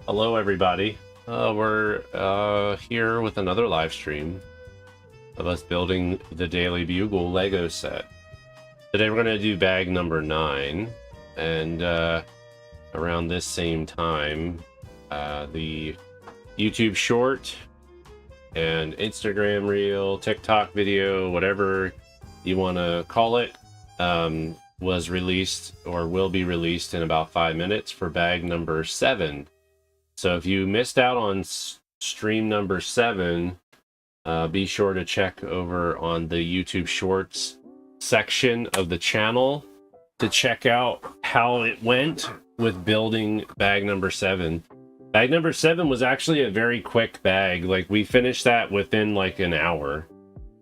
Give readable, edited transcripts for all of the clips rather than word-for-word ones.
Hello, everybody. We're here with another live stream of us building the Daily Bugle Lego set. Today we're going to do bag number 9, and around this same time, the YouTube short and Instagram reel, TikTok video, whatever you want to call it, was released or will be released in about 5 minutes for bag number 7. So if you missed out on stream number 7, be sure to check over on the YouTube Shorts section of the channel to check out how it went with building bag number 7. Bag number 7 was actually a very quick bag. Like, we finished that within like an hour.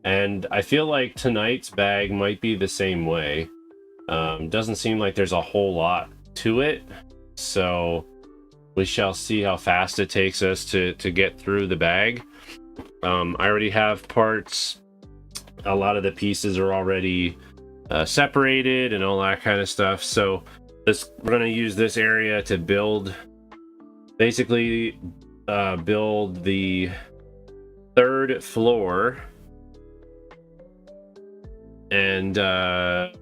And I feel like tonight's bag might be the same way. Doesn't seem like there's a whole lot to it. So we shall see how fast it takes us to get through the bag. I already have parts. A lot of the pieces are already separated and all that kind of stuff. So we're going to use this area to build, basically build the 3rd floor. And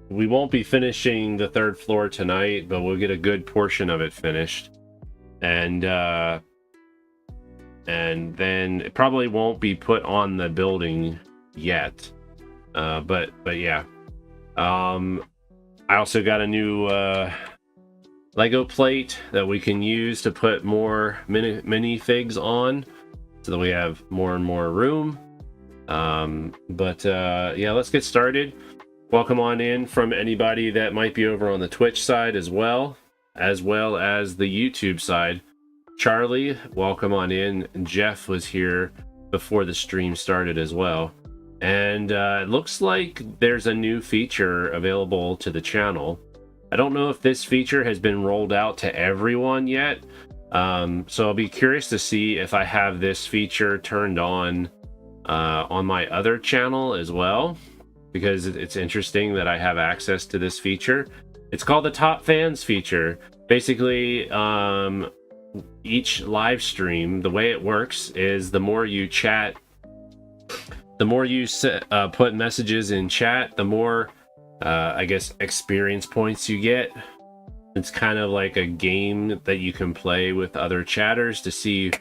we won't be finishing the 3rd floor tonight, but we'll get a good portion of it finished. And then it probably won't be put on the building yet, but yeah. I also got a new Lego plate that we can use to put more minifigs on, so that we have more and more room. Yeah, let's get started. Welcome on in from anybody that might be over on the Twitch side as well as the YouTube side. Charlie, welcome on in. Jeff was here before the stream started as well. And it looks like there's a new feature available to the channel. I don't know if this feature has been rolled out to everyone yet. So I'll be curious to see if I have this feature turned on my other channel as well, because it's interesting that I have access to this feature. It's called the Top Fans feature. Basically, each live stream, the way it works is the more you chat, the more you put messages in chat, the more I guess experience points you get. It's kind of like a game that you can play with other chatters to see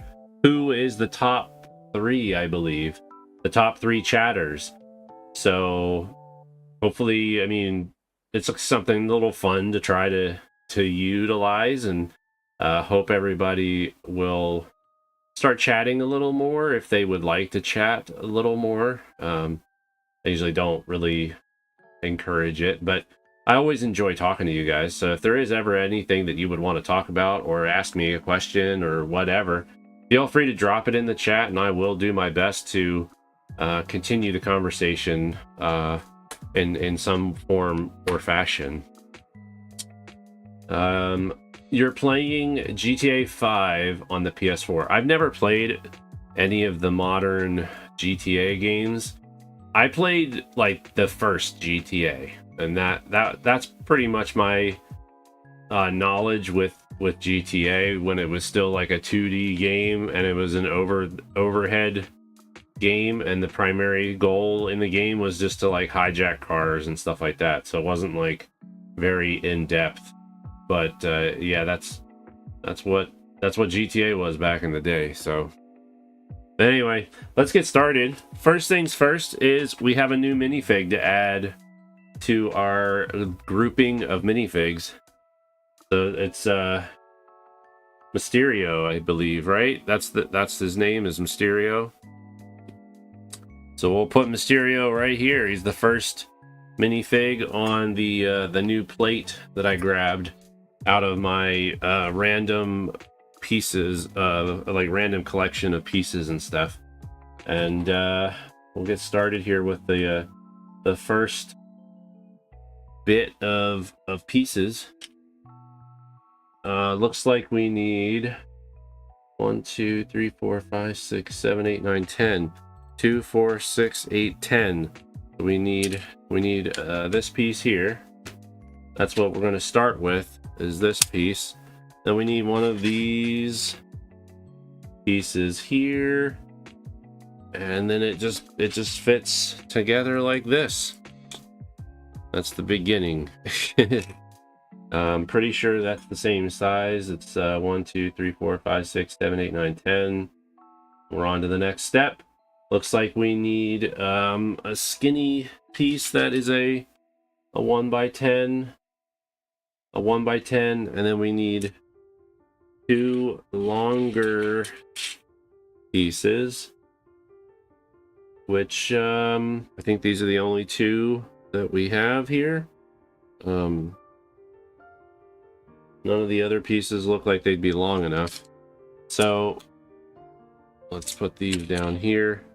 who is the top 3, I believe, the top 3 chatters. So hopefully, I mean, it's something a little fun to try to utilize, and hope everybody will start chatting a little more if they would like to chat a little more. I usually don't really encourage it, but I always enjoy talking to you guys. So if there is ever anything that you would want to talk about or ask me a question or whatever, feel free to drop it in the chat, and I will do my best to continue the conversation in some form or fashion. You're playing GTA 5 on the PS4. I've never played any of the modern GTA games. I played like the first GTA, and that's pretty much my knowledge with GTA, when it was still like a 2D game and it was an overhead game, and the primary goal in the game was just to like hijack cars and stuff like that. So it wasn't like very in-depth. But yeah, that's what GTA was back in the day. So anyway, let's get started. First things first is we have a new minifig to add to our grouping of minifigs. So it's Mysterio, I believe, right? That's his name, is Mysterio. So we'll put Mysterio right here. He's the first minifig on the new plate that I grabbed out of my random pieces, like random collection of pieces and stuff. And we'll get started here with the first bit of pieces. Looks like we need 1, 2, 3, 4, 5, 6, 7, 8, 9, 10. 2, 4, 6, 8, 10. We need this piece here. That's what we're going to start with, is this piece. Then we need one of these pieces here, and then it just fits together like this. That's the beginning. I'm pretty sure that's the same size. It's 1 2 3 4 5 6 7 8 9 10. We're on to the next step. Looks like we need a skinny piece that is a 1 by 10, a 1 by 10, and then we need 2 longer pieces, which I think these are the only 2 that we have here. None of the other pieces look like they'd be long enough. So let's put these down here,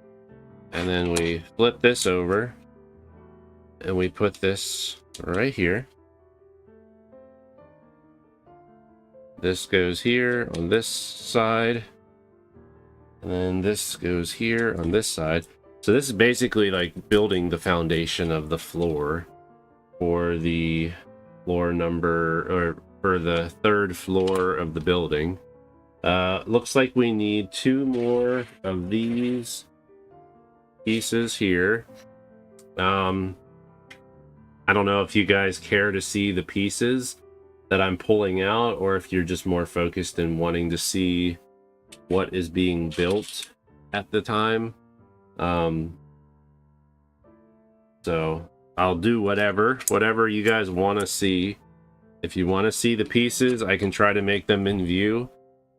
and then we flip this over and we put this right here. This goes here on this side, and then this goes here on this side. So this is basically like building the foundation of the floor for the floor number, or for the 3rd floor of the building. Looks like we need 2 more of these pieces here. I don't know if you guys care to see the pieces that I'm pulling out, or if you're just more focused in wanting to see what is being built at the time. So I'll do whatever you guys want to see. If you want to see the pieces, I can try to make them in view.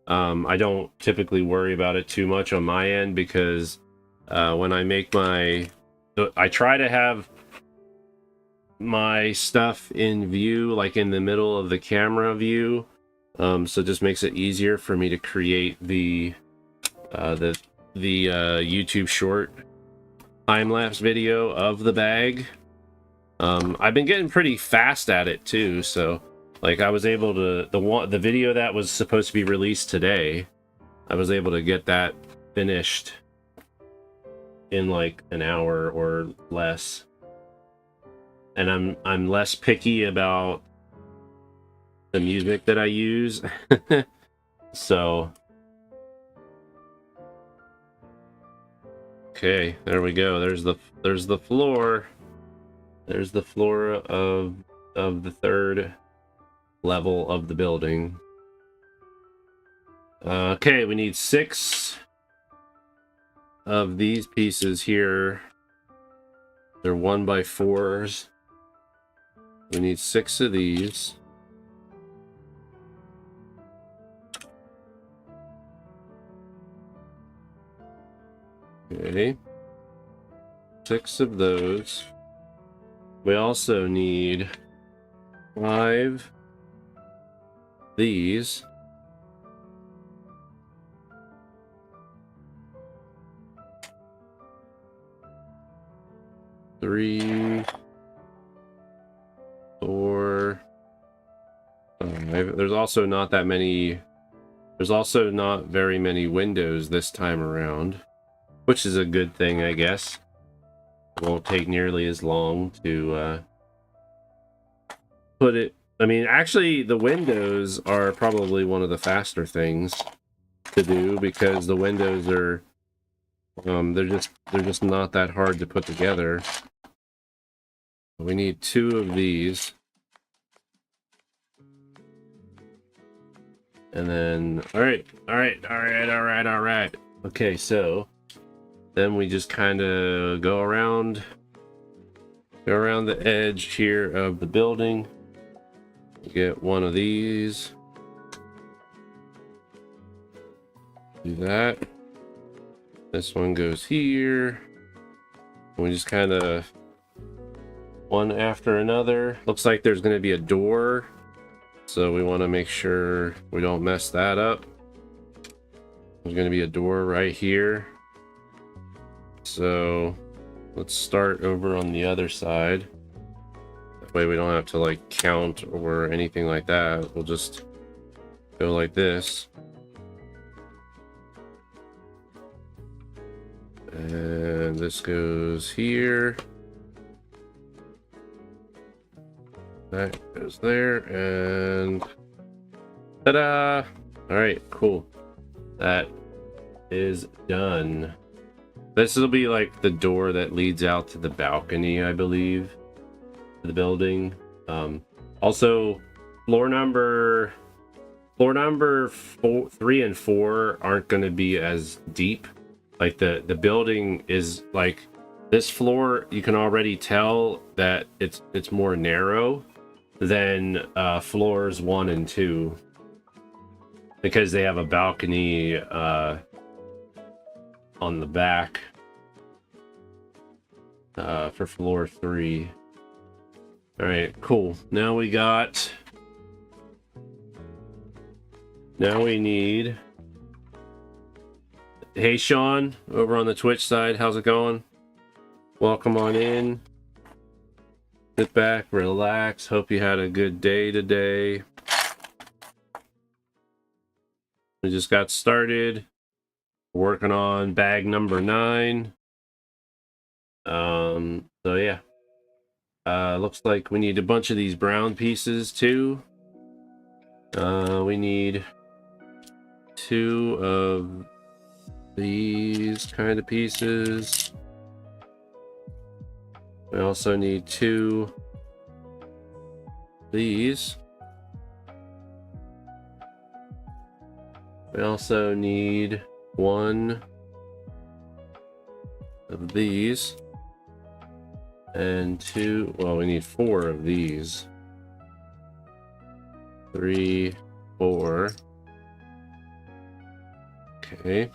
I don't typically worry about it too much on my end, because when I make I try to have my stuff in view, like in the middle of the camera view, so it just makes it easier for me to create the YouTube short time-lapse video of the bag. I've been getting pretty fast at it too, so like I was able to, the video that was supposed to be released today, I was able to get that finished in like an hour or less. And I'm less picky about the music that I use. So okay, there we go. There's the floor. There's the floor of the 3rd level of the building. Okay, we need 6 of these pieces here. They're 1 by 4s. We need 6 of these. Okay. 6 of those. We also need 5 these. 3, 4, 5. There's also not that many. There's also not very many windows this time around, which is a good thing, I guess. It won't take nearly as long to put it. I mean, actually, the windows are probably one of the faster things to do, because the windows are they're just not that hard to put together. We need 2 of these. And then, all right. Okay, so then we just kind of go around the edge here of the building. Get 1 of these. Do that. This one goes here. We just kind of one after another. Looks like there's going to be a door, so we want to make sure we don't mess that up. There's going to be a door right here, so let's start over on the other side. That way we don't have to like count or anything like that. We'll just go like this. And this goes here. That goes there, and ta-da! All right, cool. That is done. This will be like the door that leads out to the balcony, I believe, to the building. Also, floor number 3 and 4 aren't going to be as deep. Like the building is like this floor, you can already tell that it's more narrow than floors 1 and 2, because they have a balcony on the back for floor 3. All right, cool. Now we need. Hey Sean, over on the Twitch side, how's it going? Welcome on in. Sit back, relax. Hope you had a good day today. We just got started. Working on bag number 9. So yeah. Looks like we need a bunch of these brown pieces too. We need 2 of these kind of pieces. We also need 2 of these. We also need 1 of these. And 2, well, we need 4 of these. 3, 4. Okay.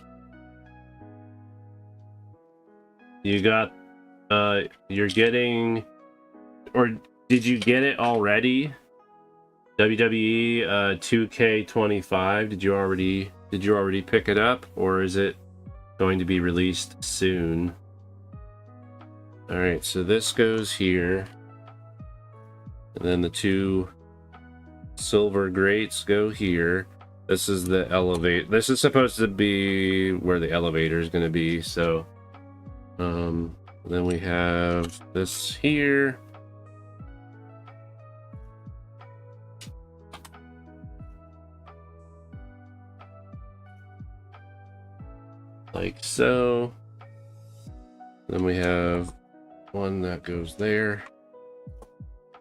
You got, you're getting, or did you get it already? WWE 2K25. Did you already pick it up, or is it going to be released soon? All right, so this goes here, and then the 2 silver grates go here. This is the elevate. This is supposed to be where the elevator is going to be. So, then we have this here. Like so. Then we have 1 that goes there,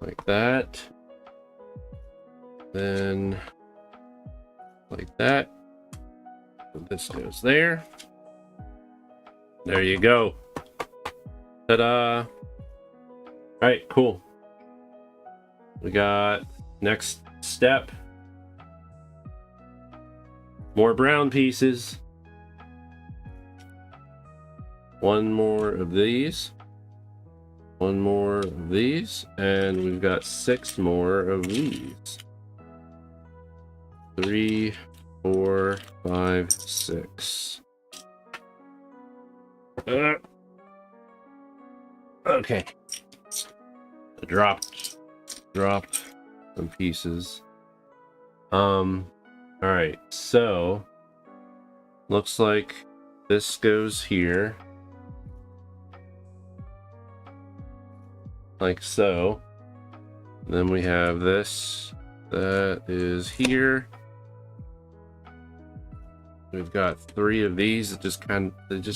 like that. Then like that. This goes there. There you go. Ta-da! Alright, cool. We got next step. More brown pieces. 1 more of these. 1 more of these. And we've got 6 more of these. 3, 4, 5, 6. Okay. I dropped some pieces. Alright, so looks like this goes here. Like so. Then we have this that is here. We've got 3 of these that just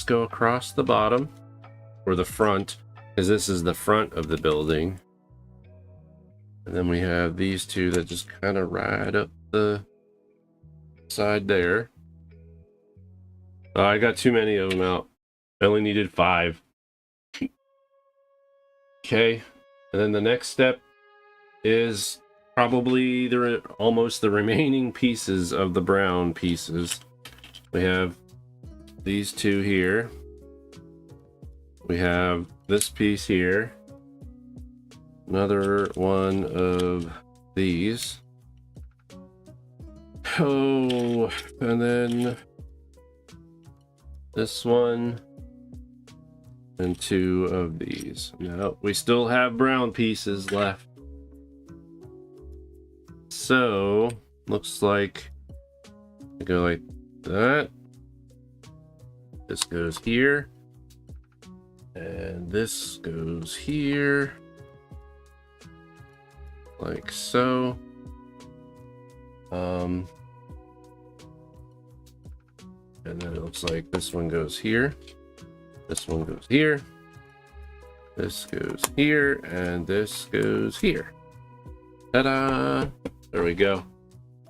go across the bottom, or the front, because this is the front of the building. And then we have these 2 that just kind of ride up the side there. I got too many of them out. I only needed 5. Okay, and then the next step is probably almost the remaining pieces of the brown pieces. We have these 2 here. We have this piece here. Another 1 of these. Oh, and then this 1 and 2 of these. Now we still have brown pieces left. So looks like I go like that. This goes here, and this goes here, like so. And then it looks like this one goes here. This one goes here. This goes here, and this goes here. Ta-da! There we go.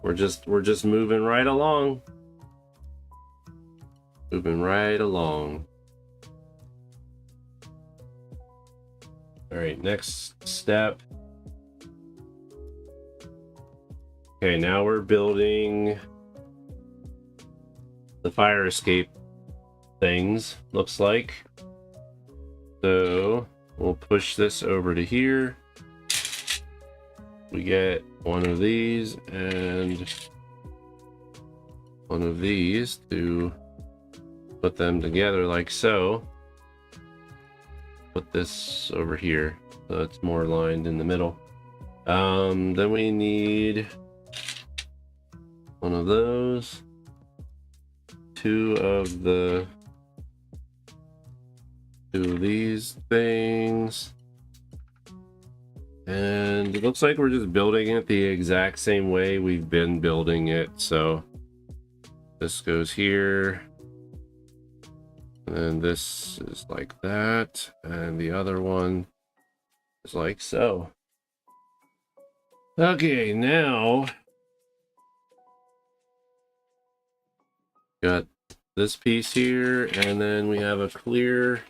We're just moving right along. Moving right along. All right, next step. Okay, now we're building the fire escape things, looks like. So we'll push this over to here. We get one of these and one of these to put them together like so. Put this over here so it's more aligned in the middle. Then we need one of those, two of these things, and it looks like we're just building it the exact same way we've been building it. So this goes here, and then this is like that, and the other one is like so. Okay, now got this piece here, and then we have a clear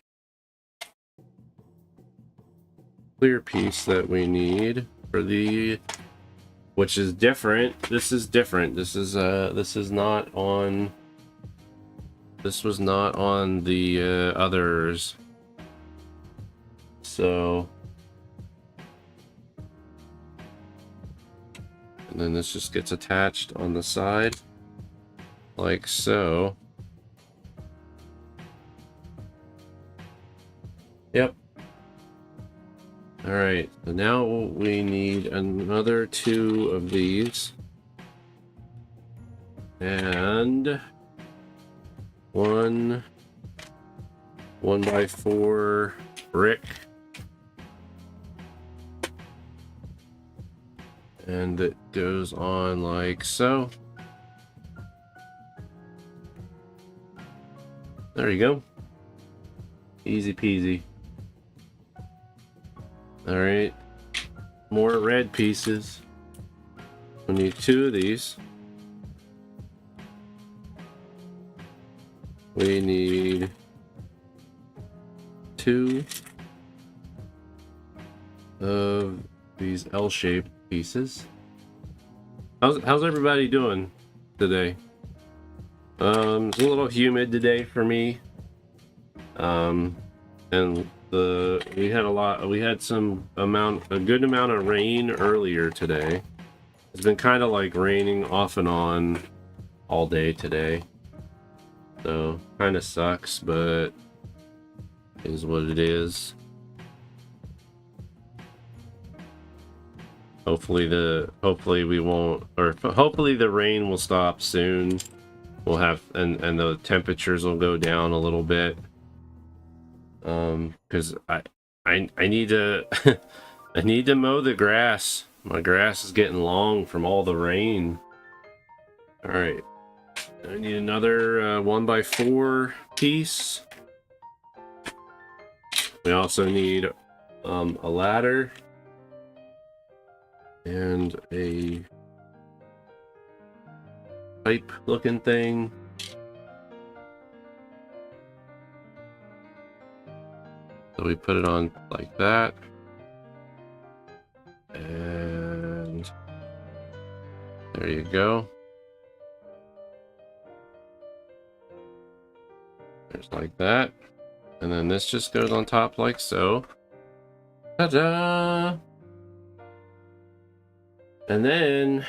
piece that we need for the, which is different. This is different. This is not on, this was not on the others. So, and then this just gets attached on the side like so. Yep. All right, so now we need another two of these and one 1x4 brick, and it goes on like so. There you go. Easy peasy. All right, more red pieces. We need two of these. We need two of these L-shaped pieces. How's everybody doing today? It's a little humid today for me. And we had a good amount of rain earlier today. It's been kind of like raining off and on all day today, so kind of sucks, but is what it is. Hopefully the rain will stop soon. We'll have and the temperatures will go down a little bit. Because I need to I need to mow the grass. My grass is getting long from all the rain. All right, I need another 1x4 piece. We also need a ladder and a pipe looking thing. So we put it on like that, and there you go. There's like that, and then this just goes on top like so. Ta-da! And then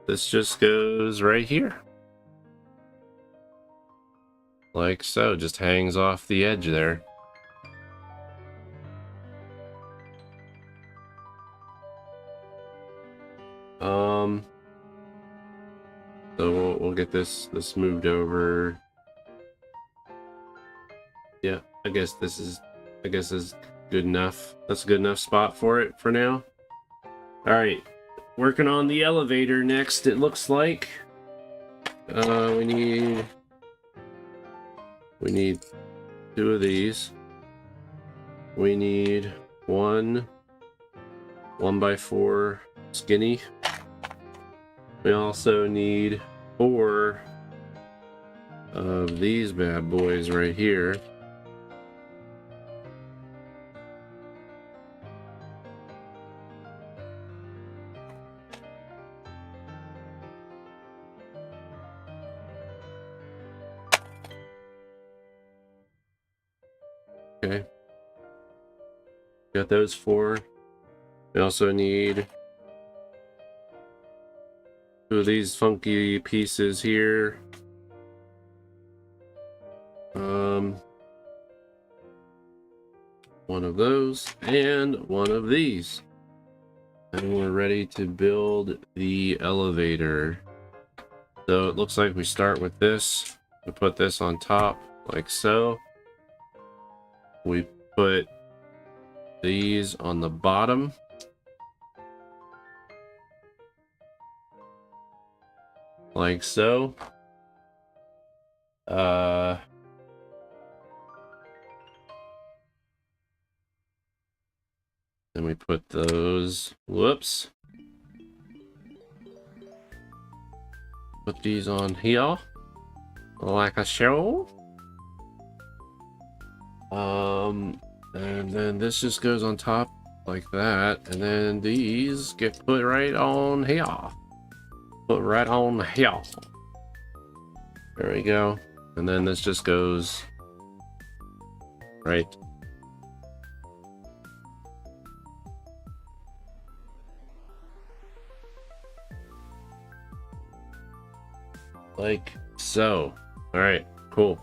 this just goes right here. Like so, just hangs off the edge there. So we'll get this moved over. Yeah, I guess this is good enough. That's a good enough spot for it for now. All right, working on the elevator next, it looks like. We need 2 of these. We need 1x4 skinny. We also need 4 of these bad boys right here. Okay. Got those 4. We also need 2 of these funky pieces here. One of those and 1 of these. And we're ready to build the elevator. So it looks like we start with this. We put this on top like so. We put these on the bottom. Like so. Then we put those, whoops. Put these on here, like a show. And then this just goes on top like that, and then these get put right on here. Put right on here. There we go. And then this just goes right. Like so. All right, cool.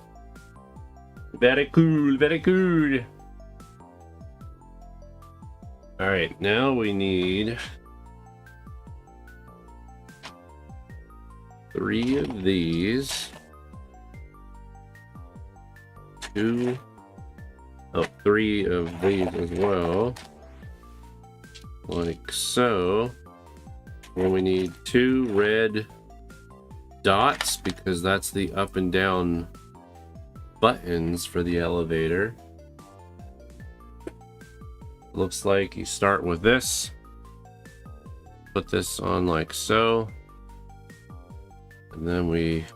Very cool, very cool. All right, now we need 3 of these. 3 of these as well. Like so. And we need 2 red dots because that's the up and down buttons for the elevator. Looks like you start with this, put this on like so, and then we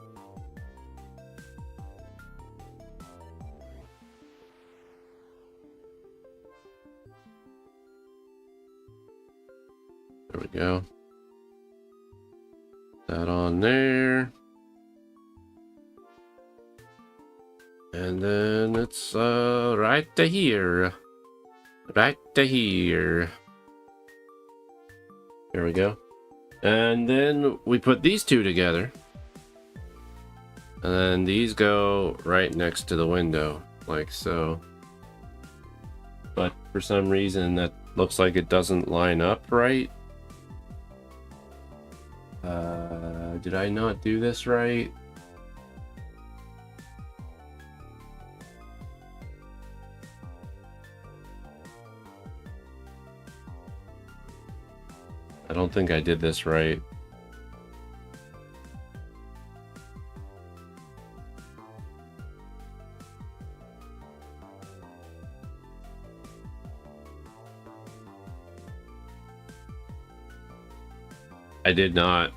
there we go. That on there. And then it's right to here. Right to here. There we go. And then we put these 2 together. And then these go right next to the window, like so. But for some reason that looks like it doesn't line up right. Did I not do this right? I don't think I did this right. I did not.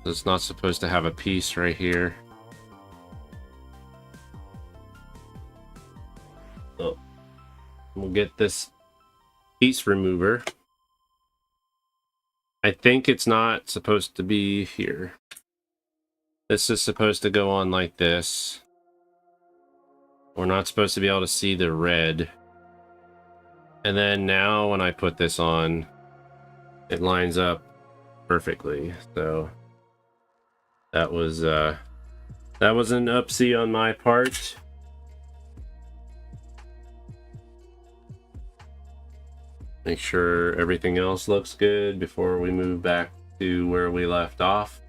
It's not supposed to have a piece right here. So we'll get this piece remover. I think it's not supposed to be here. This is supposed to go on like this. We're not supposed to be able to see the red. And then now when I put this on, it lines up perfectly. So that was an upsie on my part. Make sure everything else looks good before we move back to where we left off.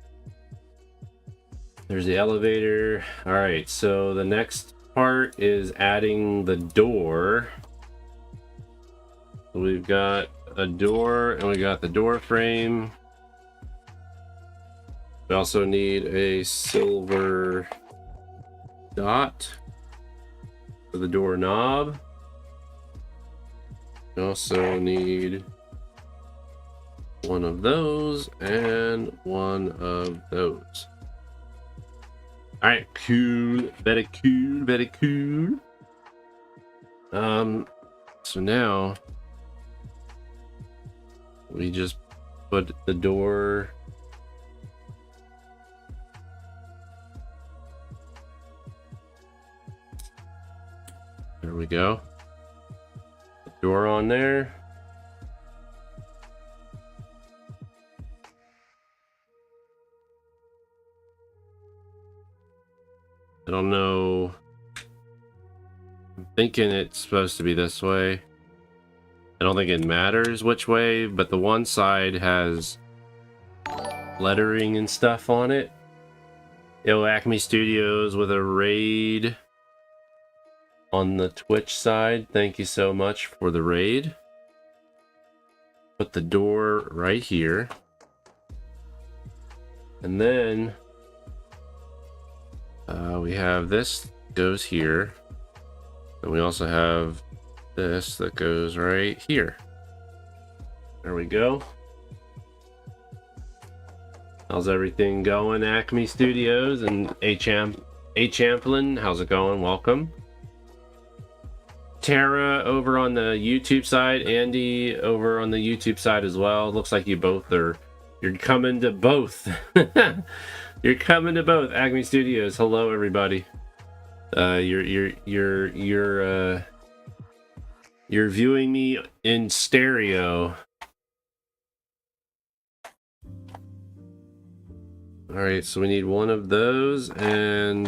There's the elevator. All right, so the next part is adding the door. We've got a door and we got the door frame. We also need a silver dot for the doorknob. We also need one of those and one of those. All right, cool, very cool, very cool. So now we just put the door. There we go. Door on there. I don't know. I'm thinking it's supposed to be this way. I don't think it matters which way, but the one side has lettering and stuff on it. Yo, Acme Studios with a raid on the Twitch side. Thank you so much for the raid. Put the door right here. And then we have this goes here. And we also have this that goes right here. There we go. How's everything going, Acme Studios and A Champlin? How's it going? Welcome. Tara over on the YouTube side, Andy over on the YouTube side as well. Looks like you both are. You're coming to both. You're coming to both Acme Studios. Hello, everybody. You're viewing me in stereo. All right, so we need one of those and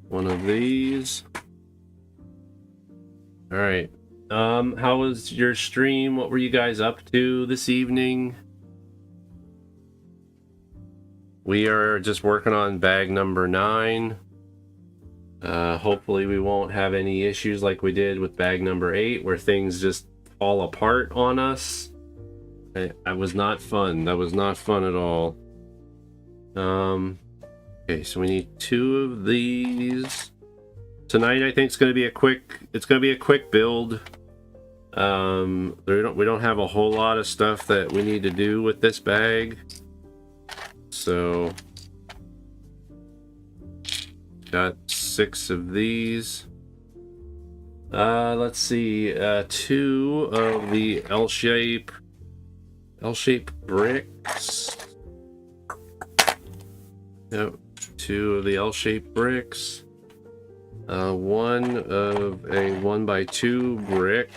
one of these. All right. How was your stream? What were you guys up to this evening? We are just working on bag number 9. Hopefully we won't have any issues like we did with bag number 8 where things just fall apart on us. That was not fun. That was not fun at all. Okay, so we need 2 of these. Tonight I think it's going to be a quick build. We don't have a whole lot of stuff that we need to do with this bag. So got 6 of these. Let's see, 2 of the L-shape bricks. Yep, 2 of the L-shaped bricks. 1 of a 1x2 brick.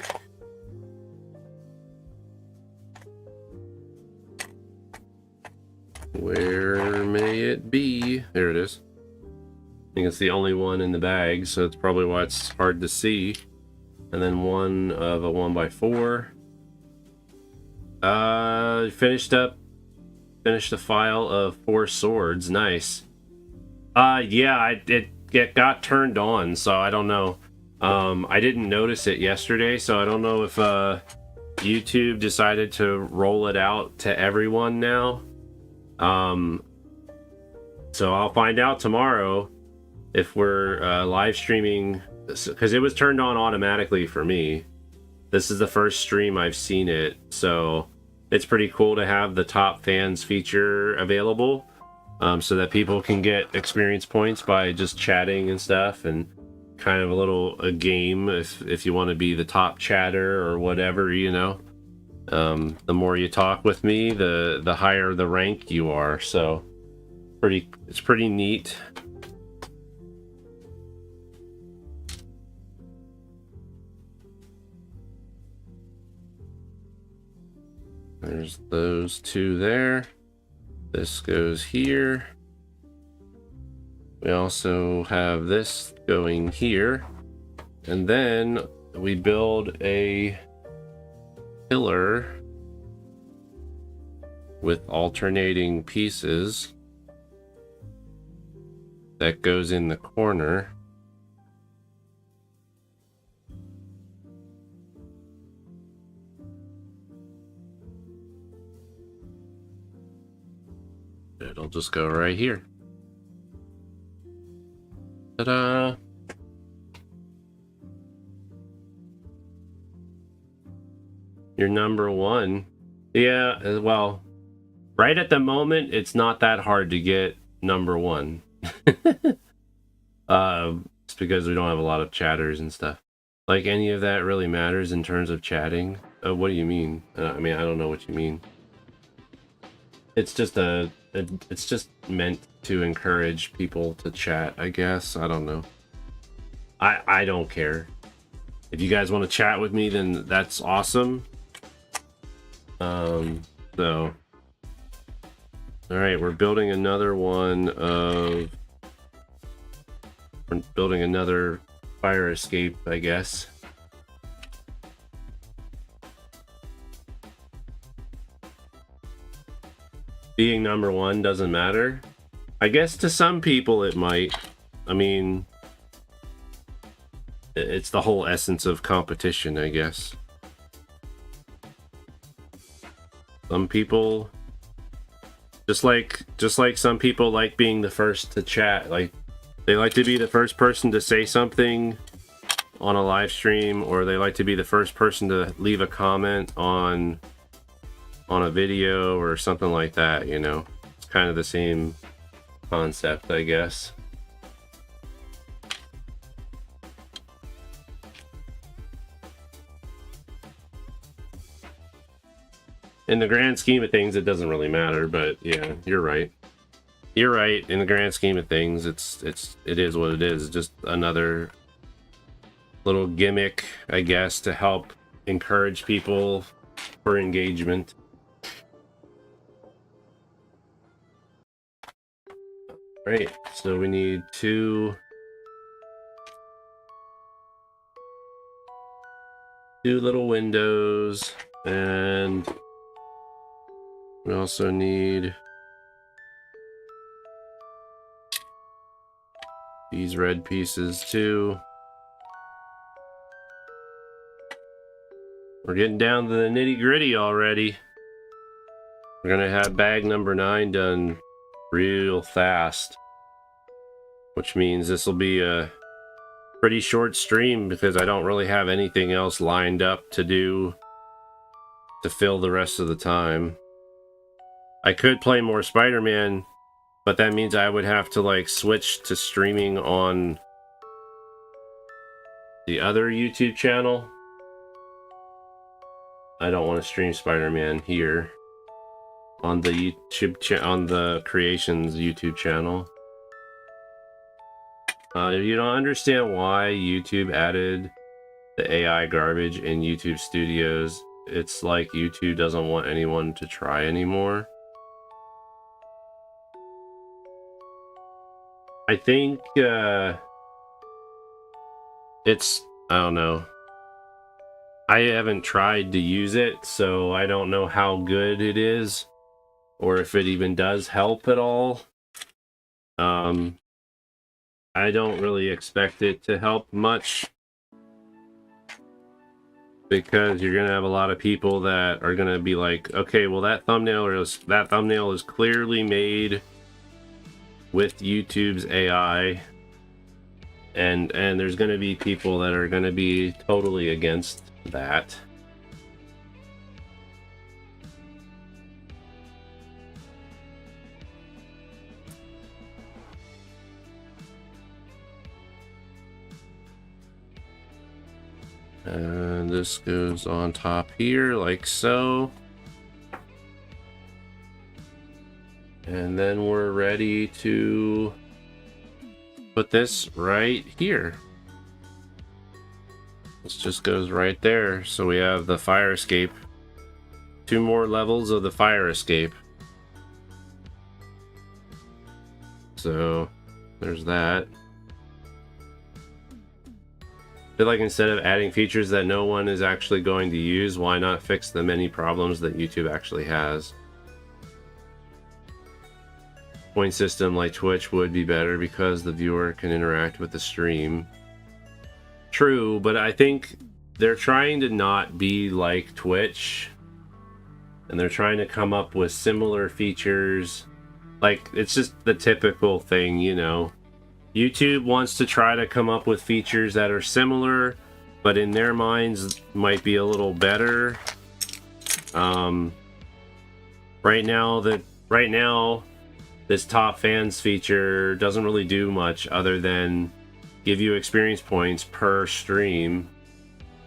Where may it be? There it is. I think it's the only one in the bag, so it's probably why it's hard to see. And then 1 of a 1x4. Finished a file of 4 swords. Nice. Yeah, it got turned on, so I don't know. I didn't notice it yesterday, so I don't know if YouTube decided to roll it out to everyone now. So I'll find out tomorrow if we're live streaming, because it was turned on automatically for me. This is the first stream I've seen it, so it's pretty cool to have the top fans feature available, so that people can get experience points by just chatting and stuff, and kind of a game if you want to be the top chatter or whatever, you know. The more you talk with me, the higher the rank you are. So it's pretty neat. There's those 2 there. This goes here. We also have this going here. And then we build a pillar with alternating pieces that goes in the corner. It'll just go right here. Ta-da! You're number one. Yeah, well, right at the moment, it's not that hard to get number one. It's because we don't have a lot of chatters and stuff. Like, any of that really matters in terms of chatting? What do you mean? I mean, I don't know what you mean. It's just it's just meant to encourage people to chat, I guess. I don't know. I don't care. If you guys want to chat with me, then that's awesome. So, all right, we're building another one of. We're building another fire escape, I guess. Being number one doesn't matter. I guess to some people it might. I mean, it's the whole essence of competition, I guess. Some people, just like some people like being the first to chat, like they like to be the first person to say something on a live stream, or they like to be the first person to leave a comment on a video or something like that, you know. It's kind of the same concept, I guess. In the grand scheme of things, it doesn't really matter, but yeah, you're right. You're right. In the grand scheme of things, it is what it is. Just another little gimmick, I guess, to help encourage people for engagement. Right, so we need two little windows, and we also need these red pieces too. We're getting down to the nitty-gritty already. We're gonna have bag number 9 done real fast, which means this will be a pretty short stream because I don't really have anything else lined up to do to fill the rest of the time. I could play more Spider-Man, but that means I would have to like switch to streaming on the other YouTube channel. I don't want to stream Spider-Man here on the YouTube on the Creations YouTube channel. If you don't understand why YouTube added the AI garbage in YouTube Studios, it's like YouTube doesn't want anyone to try anymore. I think it's, I don't know. I haven't tried to use it, so I don't know how good it is, or if it even does help at all. I don't really expect it to help much, because you're gonna have a lot of people that are gonna be like, okay, well that thumbnail is clearly made with YouTube's AI, and there's gonna be people that are gonna be totally against that. And this goes on top here like so. And then we're ready to put this right here. This just goes right there. So we have the fire escape. 2 more levels of the fire escape. So there's that. I feel like instead of adding features that no one is actually going to use, why not fix the many problems that YouTube actually has? Point system like Twitch would be better because the viewer can interact with the stream. True, but I think they're trying to not be like Twitch, and they're trying to come up with similar features like, it's just the typical thing, you know. YouTube wants to try to come up with features that are similar, but in their minds might be a little better. Right now, this top fans feature doesn't really do much other than give you experience points per stream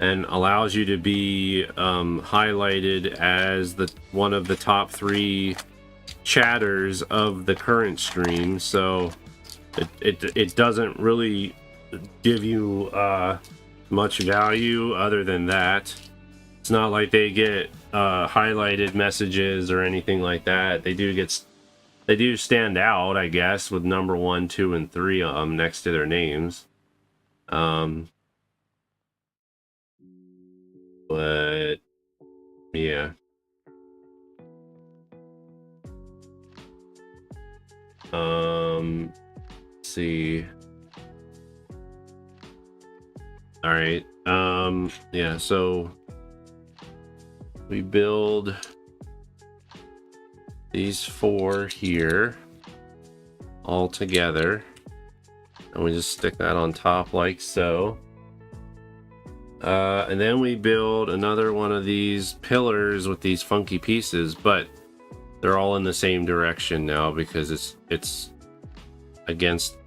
and allows you to be highlighted as one of the top 3 chatters of the current stream. So it doesn't really give you much value other than that. It's not like they get highlighted messages or anything like that. They do stand out, I guess, with number 1, 2, and 3 next to their names. But yeah. Let's see. All right. Yeah, so we build these 4 here all together, and we just stick that on top like so. And then we build another one of these pillars with these funky pieces, but they're all in the same direction now because it's against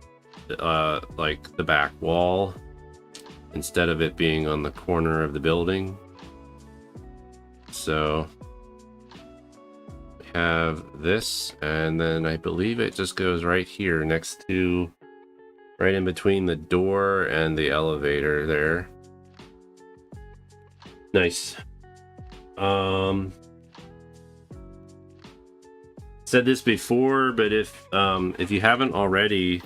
like the back wall instead of it being on the corner of the building. So we have this, and then I believe it just goes right here next to, right in between the door and the elevator there. Nice. Said this before, but if you haven't already,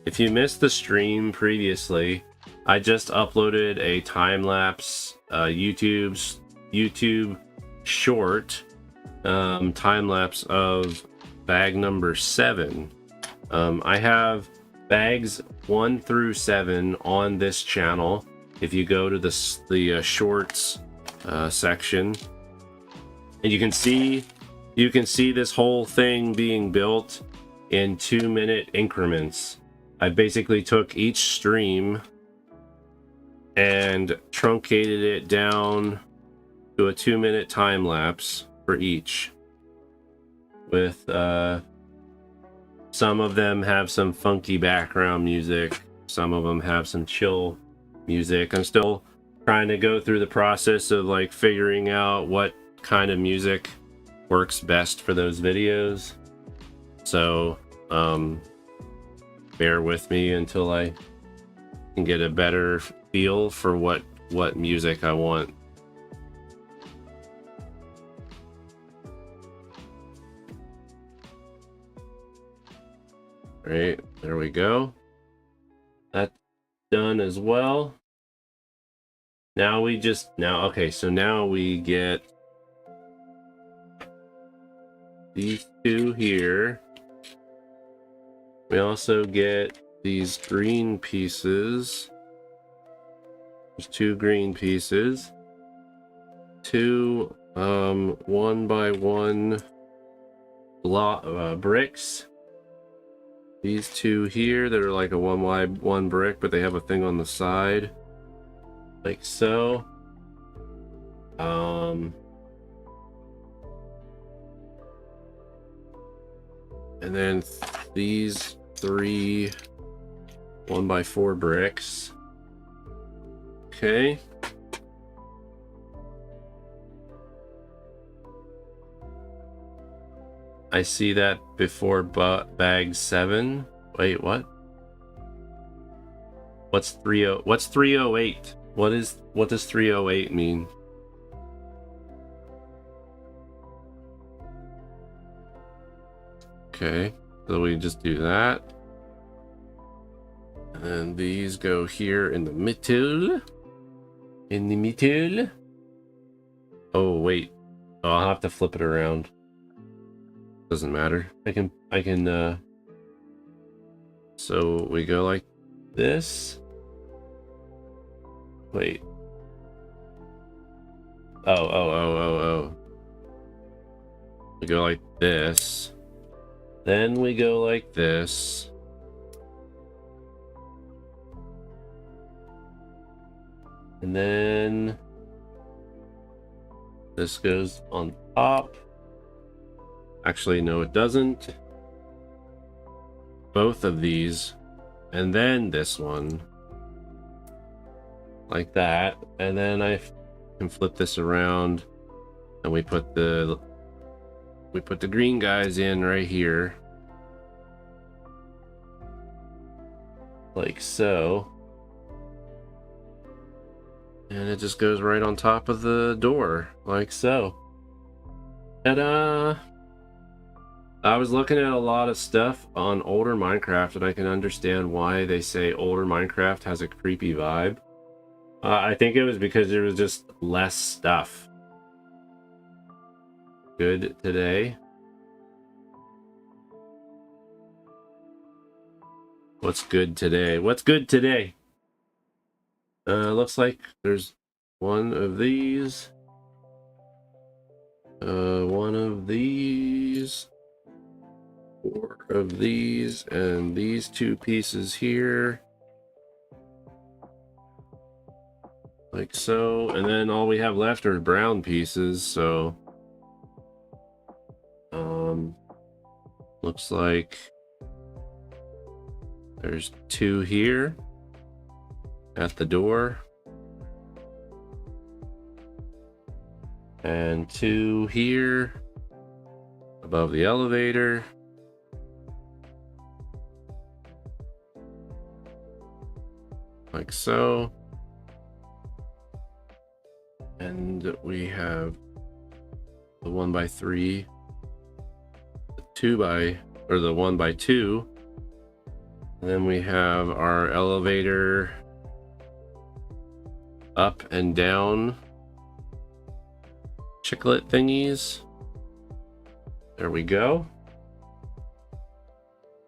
if you missed the stream previously, I just uploaded a time-lapse YouTube short time-lapse of bag number 7. I have bags 1 through 7 on this channel. If you go to the shorts section, and you can see this whole thing being built in 2-minute increments. I basically took each stream and truncated it down to a 2-minute time lapse for each, with some of them have some funky background music, some of them have some chill music. I'm still trying to go through the process of like figuring out what kind of music works best for those videos, so bear with me until I can get a better feel for what music I want. All right, there we go. That's done as well. Now we get these 2 here. We also get these green pieces. There's 2 green pieces. 2 1x1 bricks. These 2 here that are like a 1x1 brick, but they have a thing on the side, like so. And then these 3 1x4 bricks. Okay. I see that before bag 7. Wait, what? What's 308? What does 308 mean? Okay, so we just do that. And these go here in the middle. In the middle. Oh, wait. Oh, I'll have to flip it around. Doesn't matter. I can so we go like this. Wait. Oh. We go like this. Then we go like this. And then this goes on top. Actually, no, it doesn't. Both of these. And then this one. Like that. And then I can flip this around. And we put the green guys in right here. Like so. And it just goes right on top of the door, like so. Ta-da! I was looking at a lot of stuff on older Minecraft, and I can understand why they say older Minecraft has a creepy vibe. I think it was because there was just less stuff. Good today. What's good today? What's good today? Looks like there's one of these. One of these. 4 of these. And these 2 pieces here. Like so. And then all we have left are brown pieces, so... looks like... there's 2 here. At the door. And 2 here. Above the elevator. Like so. And we have the 1x3. The 2x, or the 1x2. And then we have our elevator up and down chiclet thingies. There we go.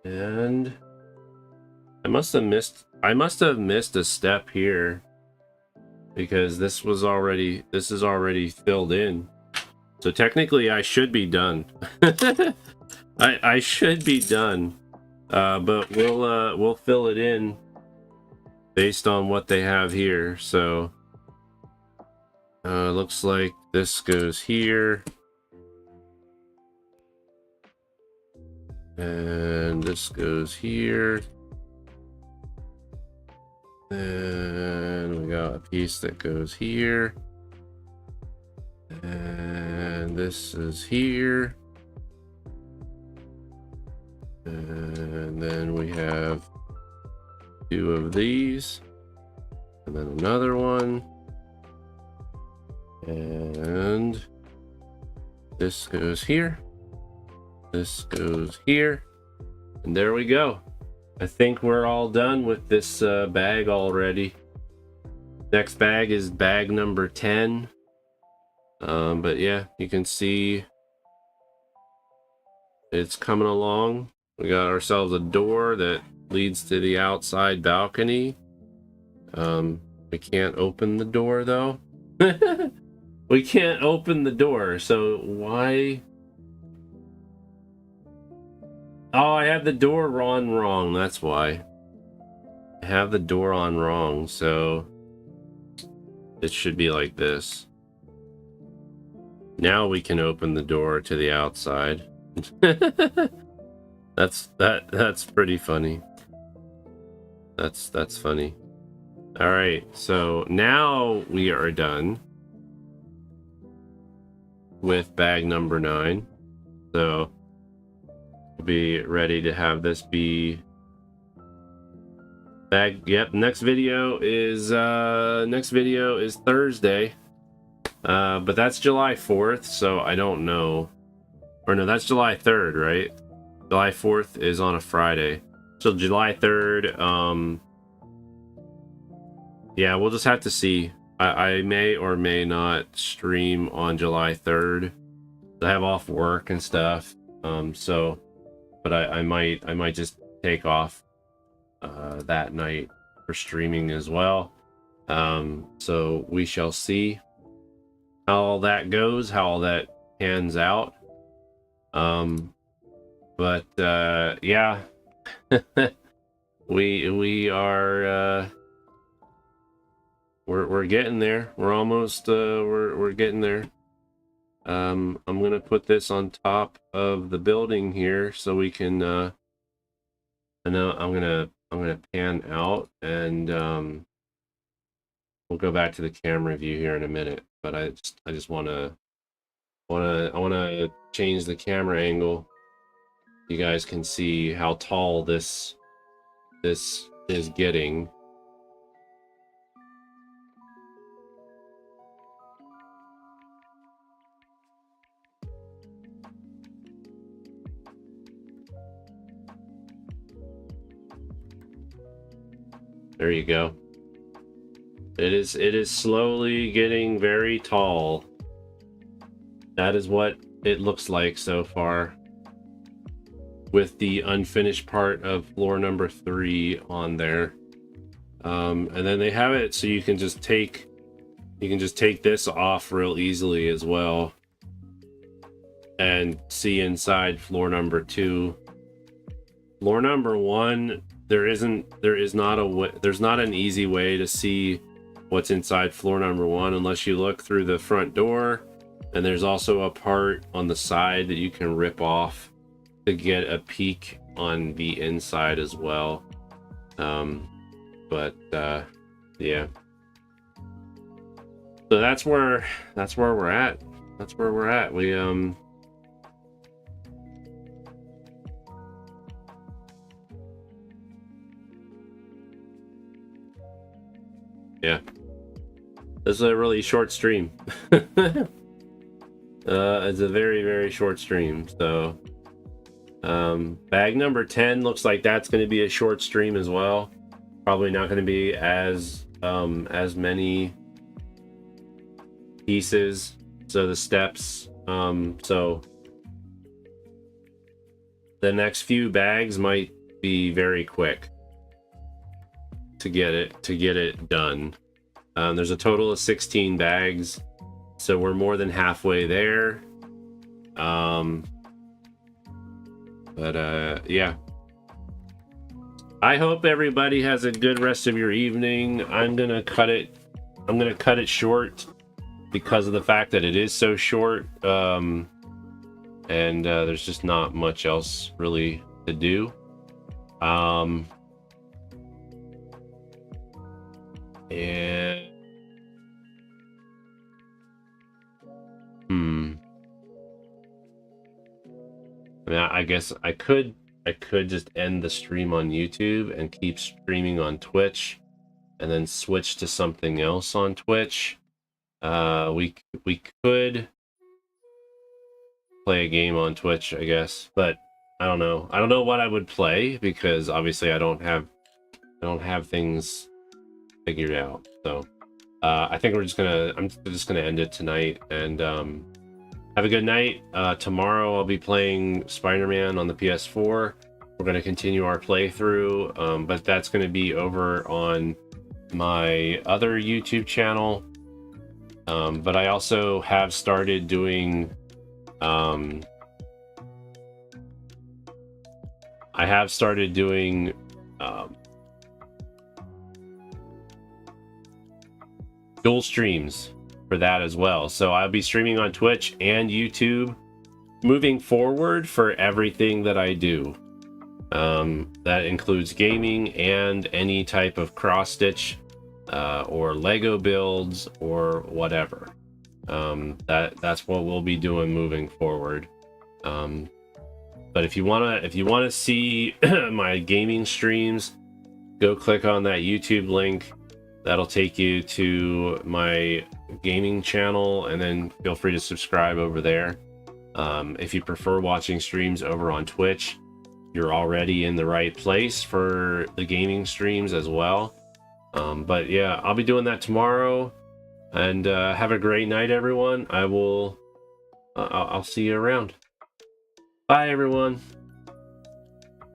And I must have missed a step here because this is already filled in. So technically I should be done. I should be done. But we'll fill it in based on what they have here. So looks like this goes here. And this goes here. And we got a piece that goes here. And this is here. And then we have 2 of these. And then another one. And this goes here. This goes here. And there we go. I think we're all done with this bag already. Next bag is bag number 10. But yeah, you can see it's coming along. We got ourselves a door that leads to the outside balcony. We can't open the door though. We can't open the door, so why? Oh, I have the door on wrong, that's why. I have the door on wrong, so it should be like this. Now we can open the door to the outside. That's pretty funny. That's funny. All right, so now we are done with bag number 9. So we'll be ready to have this be bag. Yep, next video is Thursday. But that's July 4th, so I don't know. Or no, that's July 3rd, right? July 4th is on a Friday. So July 3rd, yeah, we'll just have to see. I may or may not stream on July 3rd. I have off work and stuff. So, but I might just take off that night for streaming as well. So we shall see how all that goes, how all that pans out. But yeah, we are we're getting there. We're almost we're getting there. I'm gonna put this on top of the building here so we can I know I'm gonna pan out, and we'll go back to the camera view here in a minute. But I just wanna change the camera angle. You guys can see how tall this is getting. There you go. It is slowly getting very tall. That is what it looks like so far, with the unfinished part of floor number 3 on there. And then they have it so you can just take this off real easily as well and see inside floor number 2. Floor number 1, there's not an easy way to see what's inside floor number 1 unless you look through the front door, and there's also a part on the side that you can rip off to get a peek on the inside as well. But yeah, so that's where we're at. That's where we're at. We yeah, this is a really short stream. It's a very, very short stream. So bag number 10 looks like that's going to be a short stream as well. Probably not going to be as many pieces. So the steps, so the next few bags might be very quick to get it done. There's a total of 16 bags, so we're more than halfway there. But yeah, I hope everybody has a good rest of your evening. I'm gonna cut it short because of the fact that it is so short, and there's just not much else really to do. And I guess I could just end the stream on YouTube and keep streaming on Twitch, and then switch to something else on Twitch. We could play a game on Twitch, I guess, but I don't know. I don't know what I would play because obviously I don't have things figured out. So I think I'm just gonna end it tonight, and have a good night. Tomorrow I'll be playing Spider-Man on the PS4. We're gonna continue our playthrough, but that's gonna be over on my other YouTube channel. But I also have started doing dual streams for that as well. So I'll be streaming on Twitch and YouTube moving forward for everything that I do. That includes gaming and any type of cross stitch or Lego builds or whatever. That's what we'll be doing moving forward. But if you wanna see my gaming streams, go click on that YouTube link. That'll take you to my gaming channel, and then feel free to subscribe over there. If you prefer watching streams over on Twitch, you're already in the right place for the gaming streams as well. But yeah, I'll be doing that tomorrow, and have a great night, everyone. I'll see you around. Bye, everyone.